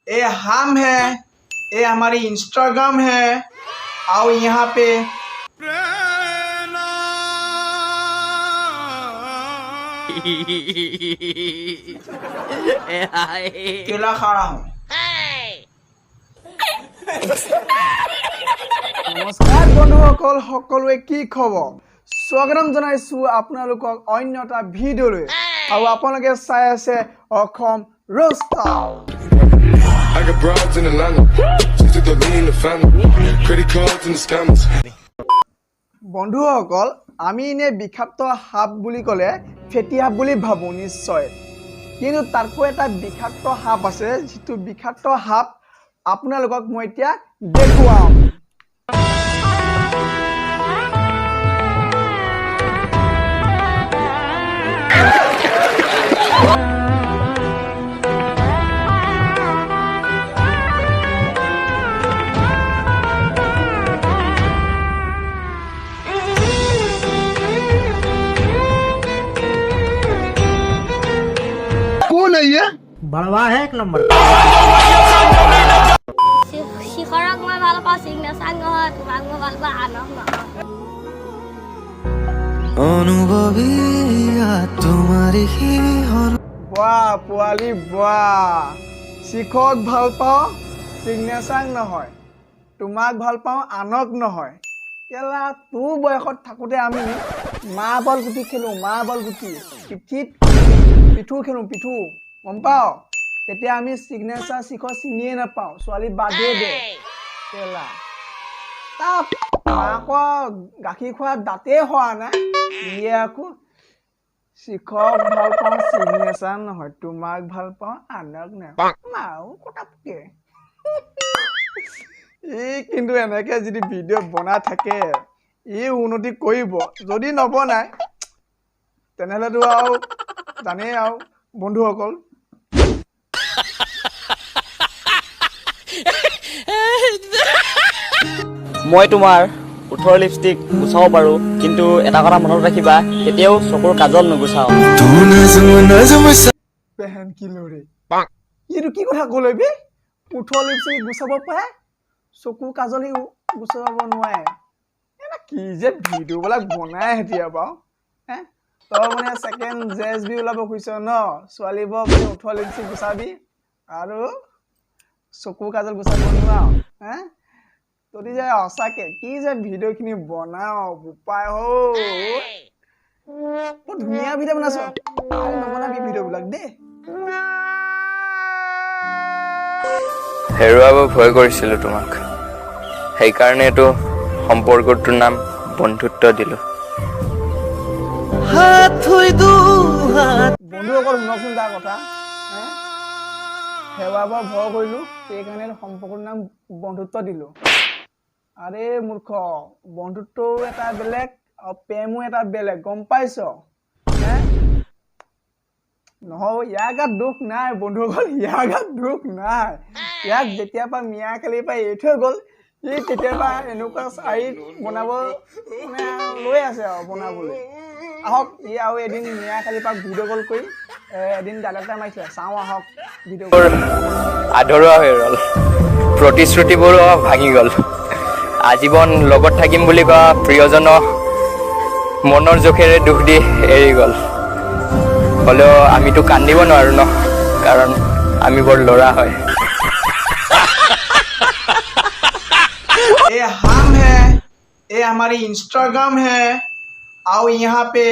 ये हम है, ये हमारी इंस्टाग्राम है। आओ यहाँ पे केला खा रहा हूँ। নমস্কাৰ বন্ধুসকল সকলোৱে কি খবৰ স্বাগতম জনাইছো আপোনালোকক অন্য এটা ভিডিঅ'লৈ আৰু আপোনালোকে চাই আছে Assam roster I got broads in Atlanta, just to the lean in the family, credit cards and the scammers. বন্ধুসকল আমি ইনে বিখ্যাত সাপ বুলি ক'লে ফেটি সাপ বুলি ভাবো নিশ্চয় কিন্তু তাতকৈ এটা বিখ্যাত সাপ আছে যিটো বিখ্যাত সাপ আপোনালোকক মই এতিয়া দেখুৱাম बड़वा है एक नंबर शिखरक मैं ভাল পাওঁ সিগনেচাৰ নহয় তোমাক মই ভাল পাওঁ আনক নহয় অনুভৱী তোমাৰে হি বাহ পোৱালি বাহ শিখক ভাল পাওঁ সিগনেচাৰ নহয় তোমাক ভাল পাওঁ আনক নহয় কেলা তোৰ বয়সত থাকোতে আমি মাৰ্বল গুটি খেলো মাৰ্বল গুটি পিঠিত পিঠু খেলো পিঠু গম পাওঁ তেতিয়া আমি সিগনেচাৰ শিখৰ চিনিয়ে নাপাওঁ ছোৱালী বাদে দে কেলা তাপ মাকৰ গাখীৰ খোৱা দাঁতে হোৱা নাই ইয়ে আকৌ শিখক ভাল পাওঁ সিগনেচাৰ নহয় তোমাক ভাল পাওঁ আনক নহয় মাও কটাপকে এই কিন্তু এনেকে যদি ভিডিঅ' বনাই থাকে ই উন্নতি কৰিব যদি নবনাই তেনেহ'লেতো আৰু জানেই আৰু বন্ধুসকল মই তোমাৰ 18 লিপষ্টিক গুছাব পাৰো কিন্তু এটা কথা মনত ৰাখিবা কেতিয়াও চকুৰ কাজল নুগুছাও পেহেন কি লৰে এইটো কি কথা ক'লে বে 18 লিপষ্টিক গুছাব পাৰে চকু কাজলি গুছাব নোৱাৰে এনে কি যে ভিডিঅ'বিলাক বনাই হেতিয়া বাৰু হে তই মানে সেকেন্ড জেএসবি ওলাব খুইছ ন ছোৱালীবোৰ মানে 18 লিপষ্টিক গুছাবি আৰু চকু কাজল গুছাব নোৱাৰো হে তদি যে অসাকে কি যে ভিডিও খিনি বনাও উপায় হো ও ধুনিয়া ভিডিও বনাছো আরে নবনাবি ভিডিও বিলাক দে হেৰুৱাব ভয় কৰিছিল তোমাক সেই কাৰণেটো সম্পৰ্কটোৰ নাম বন্ধুত্ব দিলো হাত থৈ দু হাত বন্ধুসকল শুনকচোন তাৰ কথা হেৰুৱাব ভয় কৰিলো সেই কাৰণে সম্পৰ্কৰ নাম বন্ধুত্ব দিলো আৰে মূৰ্খ বন্ধুত্ব এটা বেলেগ আৰু প্ৰেমো এটা বেলেগ গম পাইছ নহয় ইয়াৰ গাত দুখ নাই বন্ধুসকল ইয়াৰ গাত দুখ নাই ইয়াক যেতিয়া পৰা মিয়া খালি পাই এৰি থৈ গ'ল ই তেতিয়াবা এনেকুৱা চাৰি বনাব মানে লৈ আছে আৰু বনাবলৈ আহক ই আৰু এদিন মিয়া খালি পাক ভিডিঅ' কল কৰি এদিন ডাইৰেক্টৰ মাৰিছিলে চাওঁ আহক ভিডিঅ' আধৰুৱা হৈ ৰ'ল প্ৰতিশ্ৰুতিবোৰো ভাঙি গ'ল আজীৱন লগত থাকিম বুলি কোৱা প্ৰিয়জনক মনৰ জোখেৰে দুখ দি এৰি গ'ল হ'লেও আমিতো কান্দিব নোৱাৰো ন কাৰণ আমি বৰ ল'ৰা হয় ये हम है, ये हमारी इंस्टाग्राम है। आओ यहाँ पे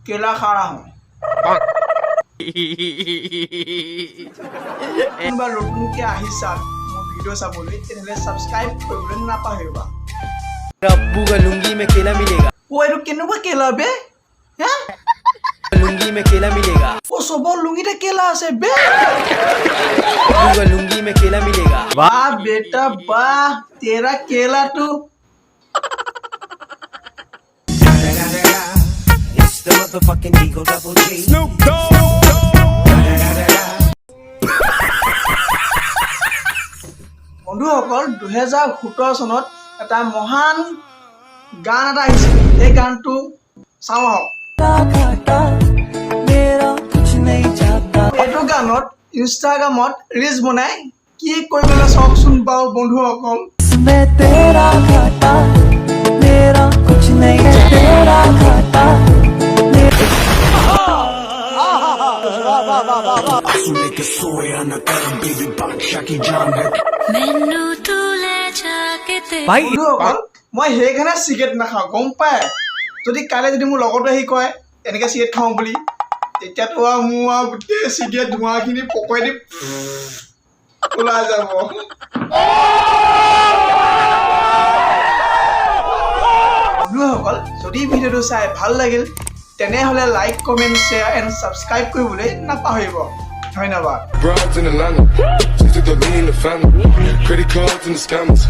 केला खा रहा हूँ। কোনোবা নতুনকে আহিছা মোৰ ভিডিঅ' চাবলৈ তেনেহ'লে ছাবস্ক্ৰাইব কৰিবলৈ নাপাহৰিবা रब्बू का लुंगी में केला मिलेगा ও এইটো কেনেকুৱা কেলা বে হে लुंगी में केला मिलेगा ও চবৰ লুঙিতে কেলা আছে বে रब्बू का लुंगी में केला मिलेगा वाह बेटा वाह तेरा केला तू It's the motherfucking Eagle Double G Snoop Dogg বন্ধুসকল 2017 চনত এটা মহান গান এটা আহিছিল এই গানটো চাওঁ আহক। এইটো গানত ইনষ্টাগ্ৰামত ৰিলছ বনাই কি কৰিবলৈ চাওকচোন বাৰু বন্ধুসকল। বন্ধুসকল মই সেইকাৰণে চিগাৰেট নাখাওঁ গম পায়। যদি কাইলৈ যদি মোৰ লগতো আহি কয় এনেকৈ চিগাৰেট খাওঁ বুলি, তেতিয়াতো আৰু মোৰ আৰু গোটেই চিগাৰেট ধোঁৱাখিনি পকাই দি ওলাই যাব। বন্ধুসকল যদি ভিডিঅ'টো চাই ভাল লাগিল তেনেহ'লে like comment share and subscribe কৰিবলৈ নাপাহৰিব। ধন্যবাদ। Broads in Atlanta, just to the lean, the family. Credit cards and the scammers.